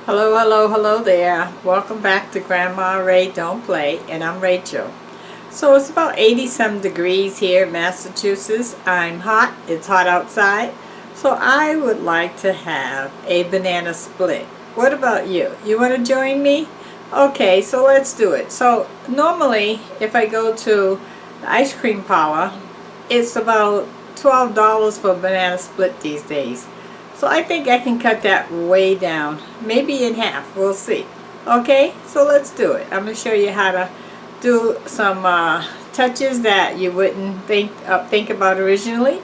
Hello, hello, hello there. Welcome back to Grandma Ray Don't Play, and I'm Rachel. So it's about 80 some degrees here in Massachusetts. I'm hot. It's hot outside. So I would like to have a banana split. What about you? You want to join me? Okay, so let's do it. So normally if I go to the ice cream parlor, it's about $12 for a banana split these days. So I think I can cut that way down, maybe in half, we'll see. Okay, so let's do it. I'm going to show you how to do some touches that you wouldn't think about originally.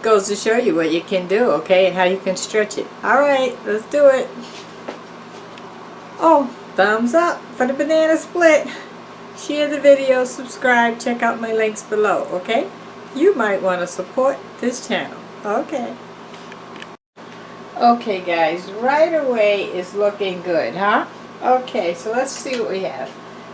Goes to show you what you can do, okay, and how you can stretch it. Alright, let's do it. Oh, thumbs up for the banana split. Share the video, subscribe, check out my links below, okay? You might want to support this channel. Okay. Okay guys, right away is looking good, huh? Okay, so let's see what we have.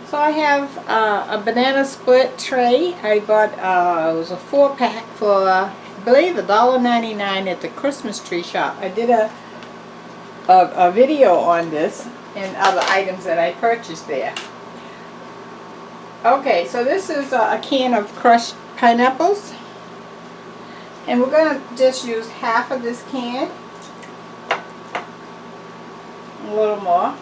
So I have a banana split tray. I bought, it was a 4-pack for, I believe, $1.99 at the Christmas tree shop. I did a video on this and other items that I purchased there. Okay, so this is a can of crushed pineapples. And we're going to just use half of this can. A little more.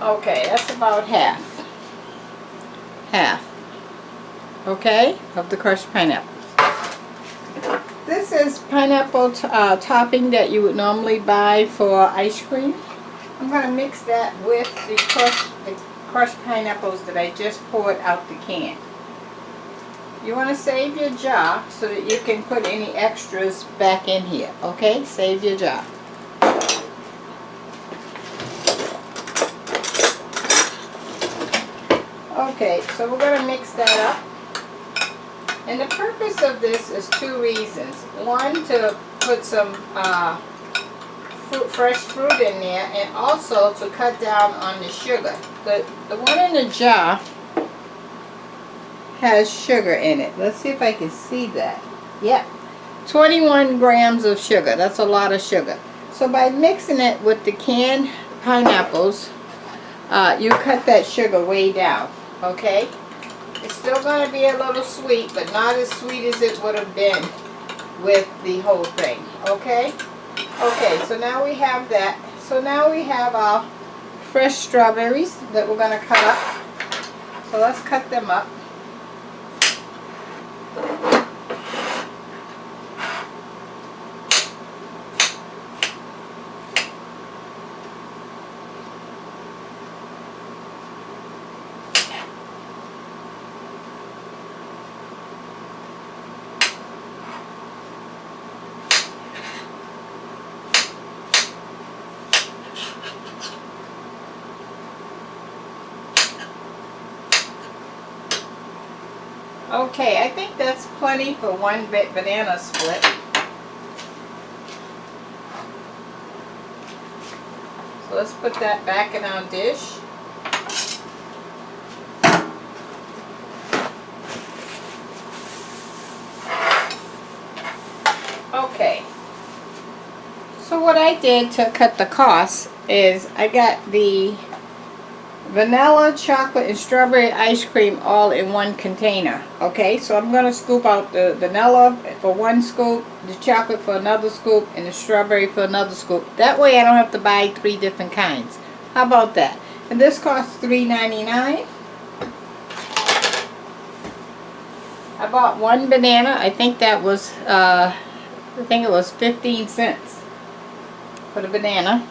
Okay, that's about half. Half. Okay, of the crushed pineapples. This is pineapple topping that you would normally buy for ice cream. I'm going to mix that with the crushed pineapples that I just poured out the can. You want to save your jar so that you can put any extras back in here. Okay, save your jar. Okay, so we're going to mix that up. And the purpose of this is two reasons. One, to put some fresh fruit in there, and also to cut down on the sugar. The one in the jar has sugar in it. Let's see if I can see that. Yep, 21 grams of sugar. That's a lot of sugar. So by mixing it with the canned pineapples, you cut that sugar way down. Okay? It's still going to be a little sweet, but not as sweet as it would have been with the whole thing. Okay? Okay, so now we have that. So now we have our fresh strawberries that we're going to cut up. So let's cut them up. Okay, I think that's plenty for one banana split. So let's put that back in our dish. Okay. So what I did to cut the cost is I got the vanilla, chocolate, and strawberry ice cream all in one container. Okay, so I'm going to scoop out the vanilla for one scoop, the chocolate for another scoop, and the strawberry for another scoop. That way I don't have to buy 3 different kinds. How about that? And this costs $3.99. I bought one banana. I think that was, I think it was 15 cents for the banana.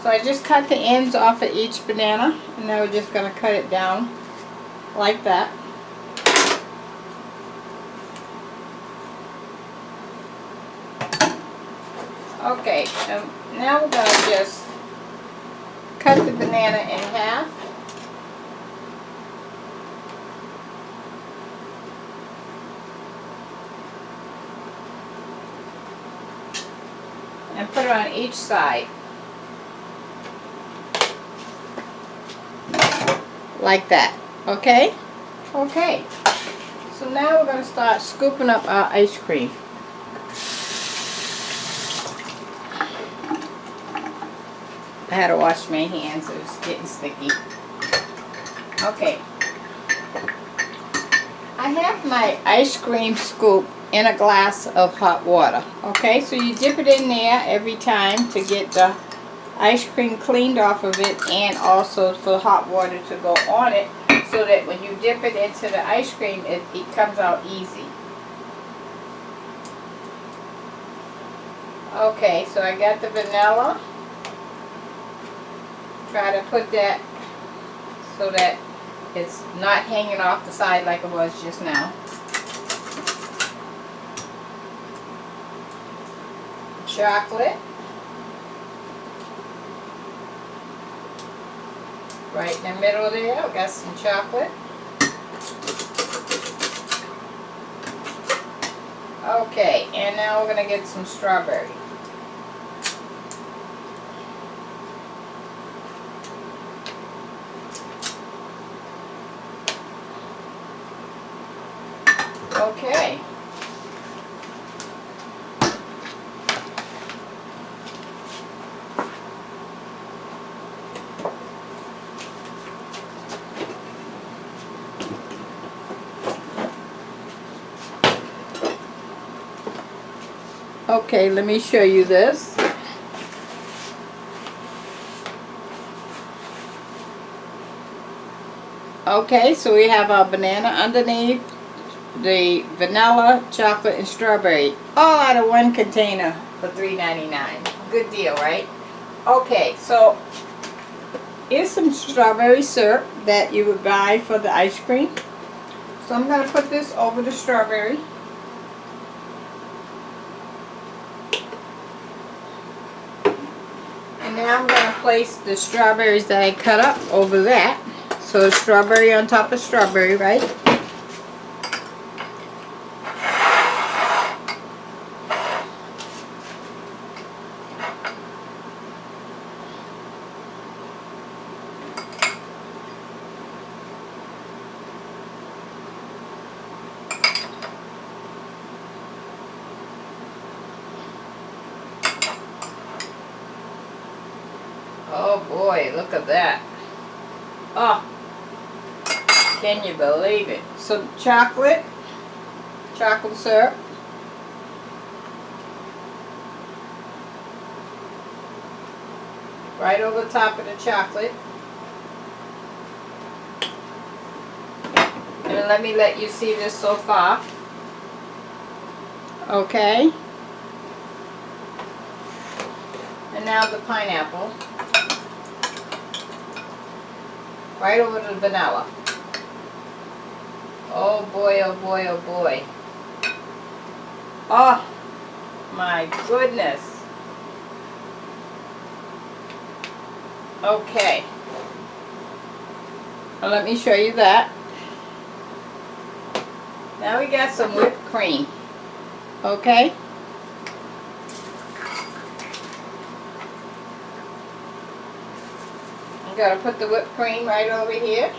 So I just cut the ends off of each banana, and now we're just going to cut it down like that. Okay, so now we're going to just cut the banana in half. and put it on each side. Like that. Okay? Okay. So now we're going to start scooping up our ice cream. I had to wash my hands, it was getting sticky. Okay. I have my ice cream scoop in a glass of hot water. Okay, so you dip it in there every time to get the ice cream cleaned off of it, and also for hot water to go on it, so that when you dip it into the ice cream, it comes out easy. Okay, so I got the vanilla. Try to put that so that it's not hanging off the side like it was just now. Chocolate. Right in the middle there, we got some chocolate. Okay, and now we're going to get some strawberry. Okay. Okay, let me show you this. Okay, so we have our banana underneath, the vanilla, chocolate, and strawberry, all out of one container for $3.99. Good deal, right? Okay, so here's some strawberry syrup that you would buy for the ice cream. So I'm going to put this over the strawberry. And now I'm going to place the strawberries that I cut up over that. So strawberry on top of strawberry, right? Oh boy, look at that. Oh, can you believe it? So chocolate syrup. Right over the top of the chocolate. And let you see this so far. Okay. And now the pineapple. Right over the vanilla. Oh boy, oh boy, oh boy. Oh my goodness. Okay. Well, let me show you that. Now we got some whipped cream. Okay. I'm going to put the whipped cream right over here.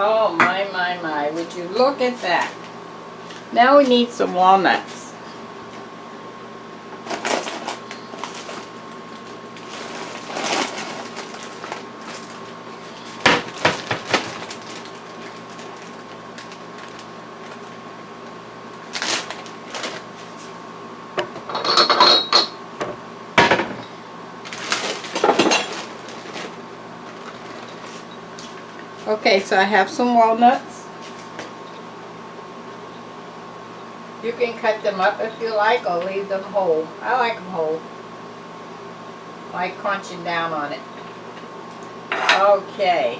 Oh my, would you look at that. Now we need some walnuts. Okay, so I have some walnuts. You can cut them up if you like, or leave them whole. I like them whole. I like crunching down on it. Okay.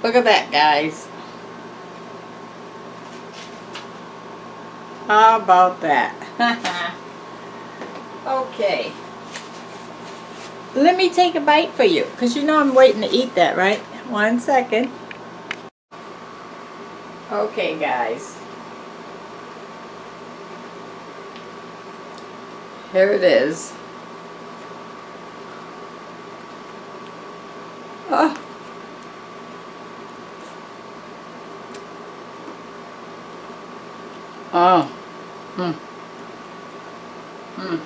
Look at that, guys. How about that? Okay. Let me take a bite for you, because you know I'm waiting to eat that, right? 1 second. Okay, guys. Here it is. Oh. Oh. Mm. Mm.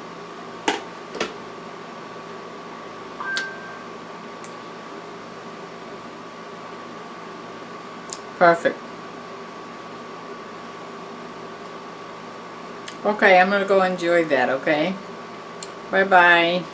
Perfect. Okay, I'm going to go enjoy that, okay? Bye-bye.